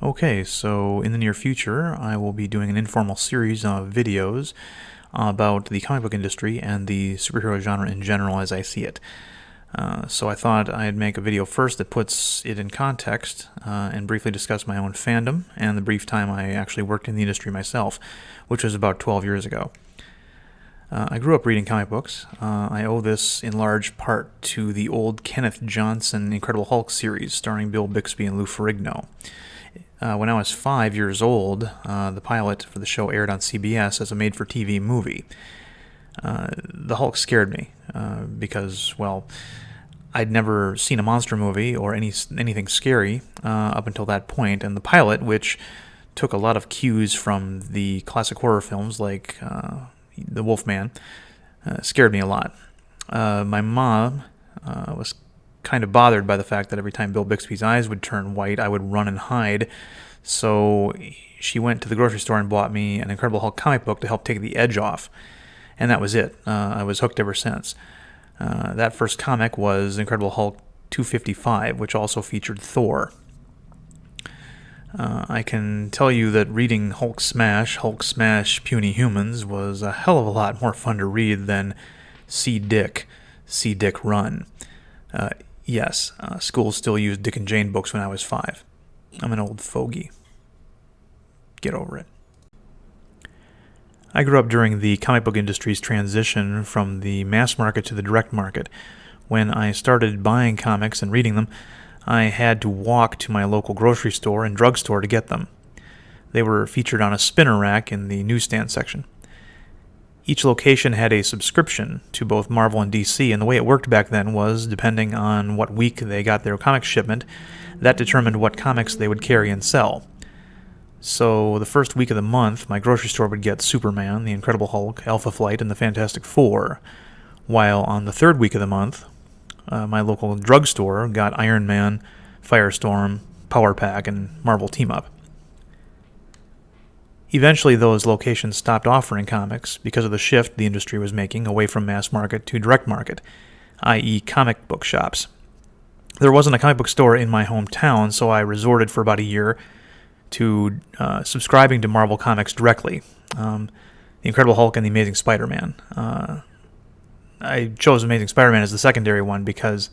Okay, so in the near future, I will be doing an informal series of videos about the comic book industry and the superhero genre in general as I see it. So I thought I'd make a video first that puts it in context and briefly discuss my own fandom and the brief time I actually worked in the industry myself, which was about 12 years ago. I grew up reading comic books. I owe this in large part to the old Kenneth Johnson Incredible Hulk series starring Bill Bixby and Lou Ferrigno. When I was 5 years old, the pilot for the show aired on CBS as a made-for-TV movie. The Hulk scared me because, well, I'd never seen a monster movie or anything scary up until that point, and the pilot, which took a lot of cues from the classic horror films like The Wolfman, scared me a lot. My mom was kind of bothered by the fact that every time Bill Bixby's eyes would turn white, I would run and hide. So she went to the grocery store and bought me an Incredible Hulk comic book to help take the edge off. And that was it. I was hooked ever since. That first comic was Incredible Hulk 255, which also featured Thor. I can tell you that reading Hulk Smash, Puny Humans was a hell of a lot more fun to read than See Dick Run. Yes, schools still used Dick and Jane books when I was 5. I'm an old fogey. Get over it. I grew up during the comic book industry's transition from the mass market to the direct market. When I started buying comics and reading them, I had to walk to my local grocery store and drugstore to get them. They were featured on a spinner rack in the newsstand section. Each location had a subscription to both Marvel and DC, and the way it worked back then was, depending on what week they got their comic shipment, that determined what comics they would carry and sell. So the first week of the month, my grocery store would get Superman, the Incredible Hulk, Alpha Flight, and the Fantastic Four, while on the third week of the month, my local drugstore got Iron Man, Firestorm, Power Pack, and Marvel Team Up. Eventually, those locations stopped offering comics because of the shift the industry was making away from mass market to direct market, i.e. comic book shops. There wasn't a comic book store in my hometown, so I resorted for about a year to subscribing to Marvel Comics directly, The Incredible Hulk and The Amazing Spider-Man. I chose Amazing Spider-Man as the secondary one because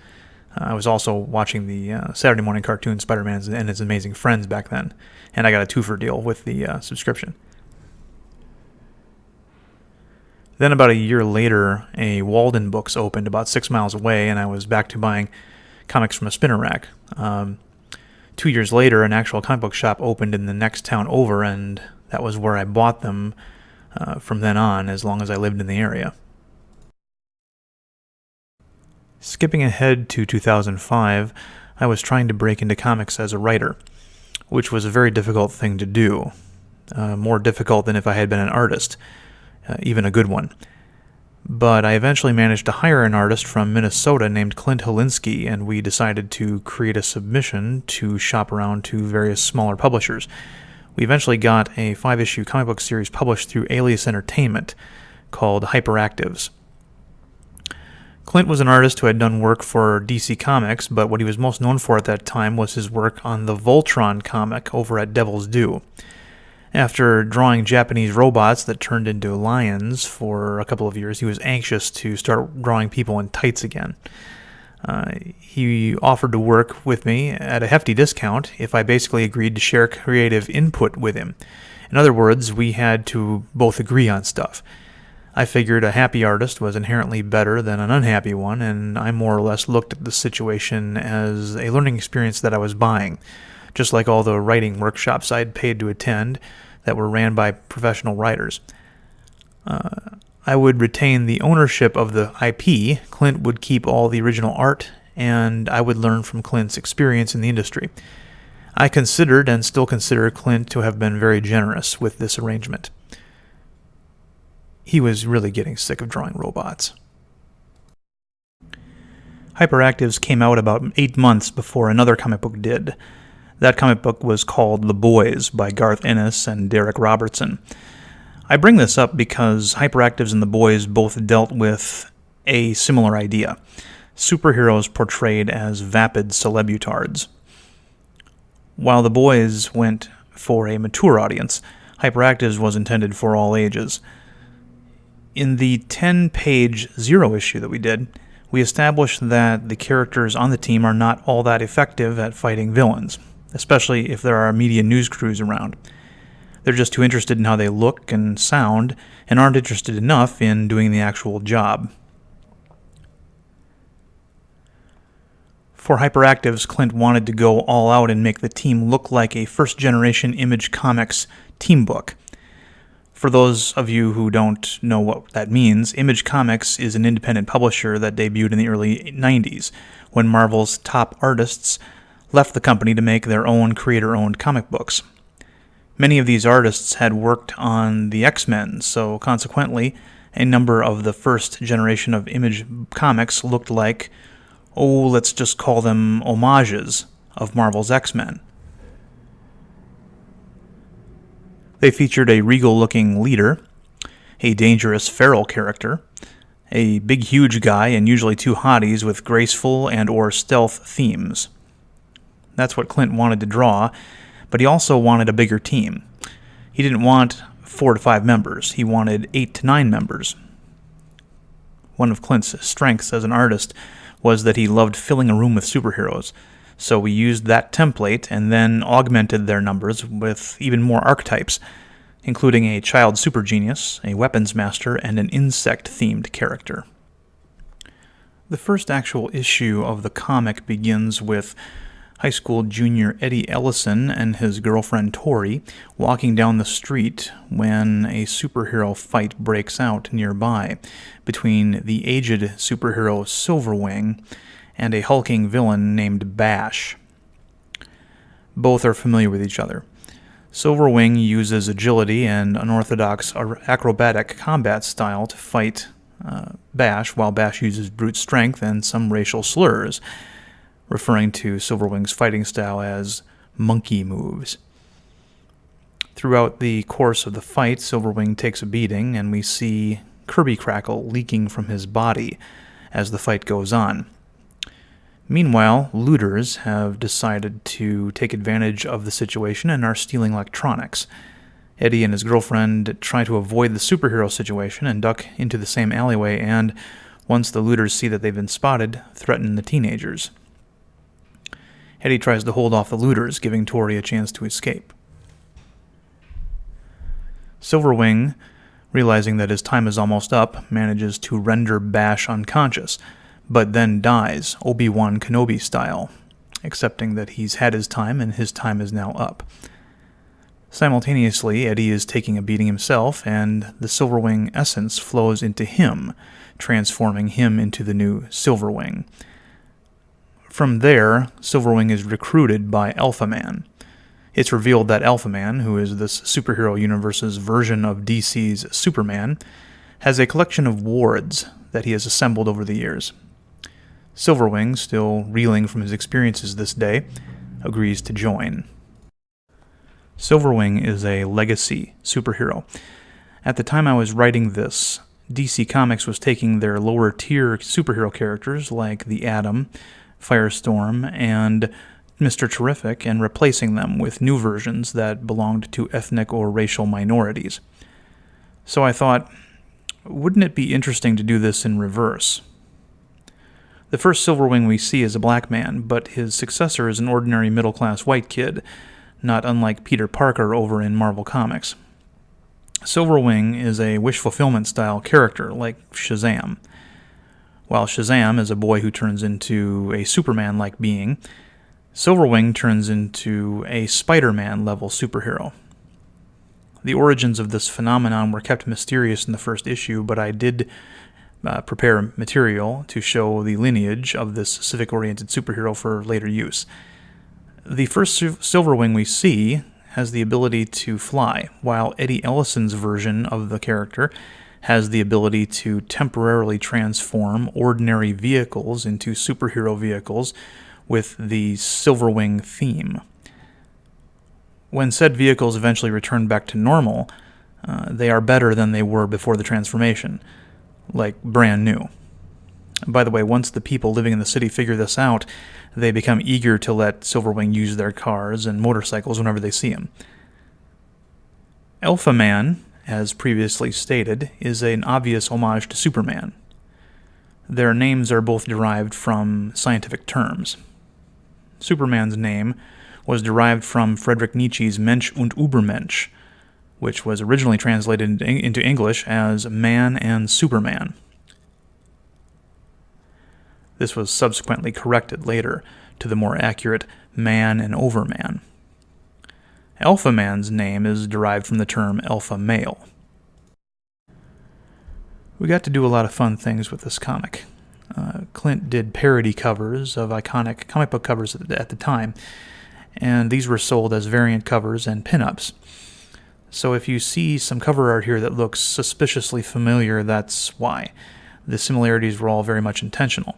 I was also watching the Saturday morning cartoon Spider-Man and His Amazing Friends back then, and I got a twofer deal with the subscription. Then about a year later, a Walden Books opened about 6 miles away, and I was back to buying comics from a spinner rack. 2 years later, an actual comic book shop opened in the next town over, and that was where I bought them from then on, as long as I lived in the area. Skipping ahead to 2005, I was trying to break into comics as a writer, which was a very difficult thing to do. More difficult than if I had been an artist, even a good one. But I eventually managed to hire an artist from Minnesota named Clint Helinski, and we decided to create a submission to shop around to various smaller publishers. We eventually got a 5-issue comic book series published through Alias Entertainment called Hyperactives. Clint was an artist who had done work for DC Comics, but what he was most known for at that time was his work on the Voltron comic over at Devil's Due. After drawing Japanese robots that turned into lions for a couple of years, he was anxious to start drawing people in tights again. He offered to work with me at a hefty discount if I basically agreed to share creative input with him. In other words, we had to both agree on stuff. I figured a happy artist was inherently better than an unhappy one, and I more or less looked at the situation as a learning experience that I was buying, just like all the writing workshops I'd paid to attend that were ran by professional writers. I would retain the ownership of the IP, Clint would keep all the original art, and I would learn from Clint's experience in the industry. I considered and still consider Clint to have been very generous with this arrangement. He was really getting sick of drawing robots. Hyperactives came out about 8 months before another comic book did. That comic book was called The Boys by Garth Ennis and Derek Robertson. I bring this up because Hyperactives and The Boys both dealt with a similar idea: superheroes portrayed as vapid celebutards. While the boys went for a mature audience, Hyperactives was intended for all ages. In the 10-page Zero issue that we did, we established that the characters on the team are not all that effective at fighting villains, especially if there are media news crews around. They're just too interested in how they look and sound, and aren't interested enough in doing the actual job. For Hyperactives, Clint wanted to go all out and make the team look like a first-generation Image Comics team book. For those of you who don't know what that means, Image Comics is an independent publisher that debuted in the early 90s, when Marvel's top artists left the company to make their own creator-owned comic books. Many of these artists had worked on the X-Men, so consequently, a number of the first generation of Image Comics looked like, let's just call them homages of Marvel's X-Men. They featured a regal-looking leader, a dangerous feral character, a big huge guy, and usually two hotties with graceful and or stealth themes. That's what Clint wanted to draw, but he also wanted a bigger team. He didn't want 4 to 5 members, he wanted 8 to 9 members. One of Clint's strengths as an artist was that he loved filling a room with superheroes, so we used that template and then augmented their numbers with even more archetypes, including a child super genius, a weapons master, and an insect-themed character. The first actual issue of the comic begins with high school junior Eddie Ellison and his girlfriend Tori walking down the street when a superhero fight breaks out nearby between the aged superhero Silverwing and a hulking villain named Bash. Both are familiar with each other. Silverwing uses agility and unorthodox acrobatic combat style to fight Bash, while Bash uses brute strength and some racial slurs, referring to Silverwing's fighting style as monkey moves. Throughout the course of the fight, Silverwing takes a beating, and we see Kirby Crackle leaking from his body as the fight goes on. Meanwhile, looters have decided to take advantage of the situation and are stealing electronics. Eddie and his girlfriend try to avoid the superhero situation and duck into the same alleyway, and once the looters see that they've been spotted, threaten the teenagers. Eddie tries to hold off the looters, giving Tori a chance to escape. Silverwing, realizing that his time is almost up, manages to render Bash unconscious, but then dies, Obi-Wan Kenobi style, accepting that he's had his time and his time is now up. Simultaneously, Eddie is taking a beating himself, and the Silverwing essence flows into him, transforming him into the new Silverwing. From there, Silverwing is recruited by Alpha Man. It's revealed that Alpha Man, who is this superhero universe's version of DC's Superman, has a collection of wards that he has assembled over the years. Silverwing, still reeling from his experiences this day, agrees to join. Silverwing is a legacy superhero. At the time I was writing this, DC Comics was taking their lower-tier superhero characters like the Atom, Firestorm, and Mr. Terrific and replacing them with new versions that belonged to ethnic or racial minorities. So I thought, wouldn't it be interesting to do this in reverse? The first Silverwing we see is a black man, but his successor is an ordinary middle-class white kid, not unlike Peter Parker over in Marvel Comics. Silverwing is a wish-fulfillment-style character, like Shazam. While Shazam is a boy who turns into a Superman-like being, Silverwing turns into a Spider-Man-level superhero. The origins of this phenomenon were kept mysterious in the first issue, but I did prepare material to show the lineage of this civic-oriented superhero for later use. The first Silverwing we see has the ability to fly, while Eddie Ellison's version of the character has the ability to temporarily transform ordinary vehicles into superhero vehicles with the Silverwing theme. When said vehicles eventually return back to normal, they are better than they were before the transformation, like brand new. By the way, once the people living in the city figure this out, they become eager to let Silverwing use their cars and motorcycles whenever they see him. Alpha Man, as previously stated, is an obvious homage to Superman. Their names are both derived from scientific terms. Superman's name was derived from Friedrich Nietzsche's Mensch und Übermensch, which was originally translated into English as Man and Superman. This was subsequently corrected later to the more accurate Man and Overman. Alpha Man's name is derived from the term alpha male. We got to do a lot of fun things with this comic. Clint did parody covers of iconic comic book covers at the time, and these were sold as variant covers and pinups. So if you see some cover art here that looks suspiciously familiar, that's why. The similarities were all very much intentional.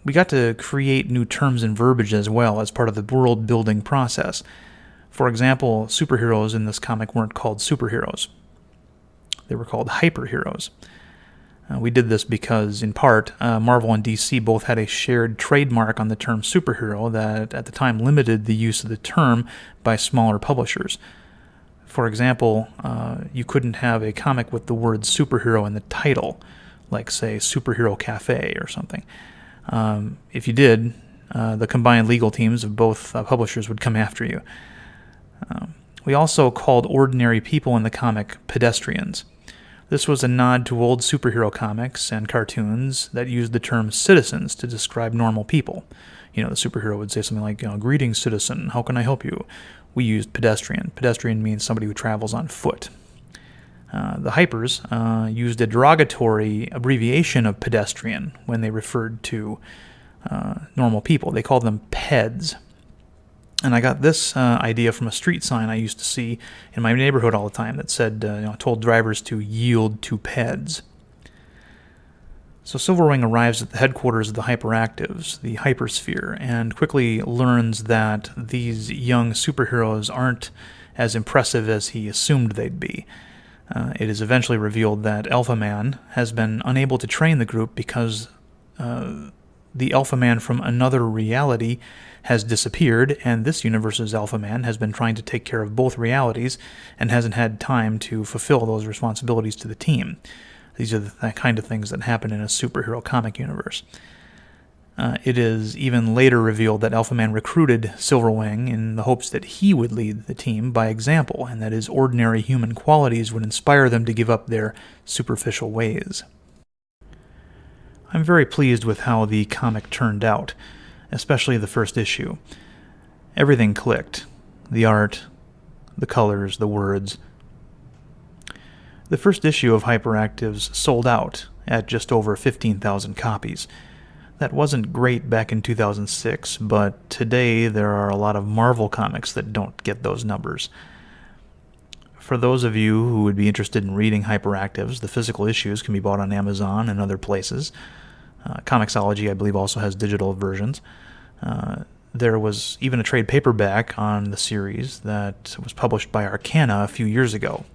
We got to create new terms and verbiage as well as part of the world-building process. For example, superheroes in this comic weren't called superheroes. They were called hyperheroes. We did this because, in part, Marvel and DC both had a shared trademark on the term superhero that at the time limited the use of the term by smaller publishers. For example, you couldn't have a comic with the word superhero in the title, like, say, Superhero Cafe or something. If you did, the combined legal teams of both publishers would come after you. We also called ordinary people in the comic pedestrians. This was a nod to old superhero comics and cartoons that used the term citizens to describe normal people. The superhero would say something like, "Greetings, citizen, how can I help you?" We used pedestrian. Pedestrian means somebody who travels on foot. The hypers used a derogatory abbreviation of pedestrian when they referred to normal people. They called them peds. And I got this idea from a street sign I used to see in my neighborhood all the time that said, told drivers to yield to peds. So Silverwing arrives at the headquarters of the hyperactives, the hypersphere, and quickly learns that these young superheroes aren't as impressive as he assumed they'd be. It is eventually revealed that Alpha Man has been unable to train the group because the Alpha Man from another reality has disappeared, and this universe's Alpha Man has been trying to take care of both realities and hasn't had time to fulfill those responsibilities to the team. These are the kind of things that happen in a superhero comic universe. It is even later revealed that Alpha Man recruited Silverwing in the hopes that he would lead the team by example, and that his ordinary human qualities would inspire them to give up their superficial ways. I'm very pleased with how the comic turned out, especially the first issue. Everything clicked. The art, the colors, the words. The first issue of Hyperactives sold out at just over 15,000 copies. That wasn't great back in 2006, but today there are a lot of Marvel comics that don't get those numbers. For those of you who would be interested in reading Hyperactives, the physical issues can be bought on Amazon and other places. Comixology, I believe, also has digital versions. There was even a trade paperback on the series that was published by Arcana a few years ago.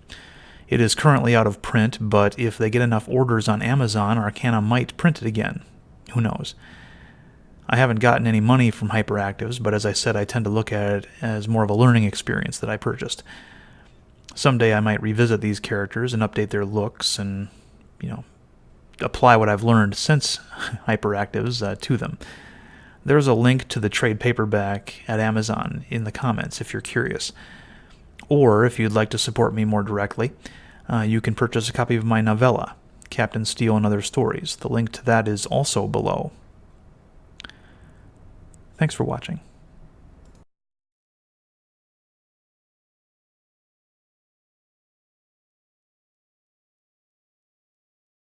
It is currently out of print, but if they get enough orders on Amazon, Arcana might print it again. Who knows? I haven't gotten any money from Hyperactives, but as I said, I tend to look at it as more of a learning experience that I purchased. Someday I might revisit these characters and update their looks and, apply what I've learned since Hyperactives to them. There's a link to the trade paperback at Amazon in the comments if you're curious. Or if you'd like to support me more directly, you can purchase a copy of my novella, Captain Steel and Other Stories. The link to that is also below. Thanks for watching.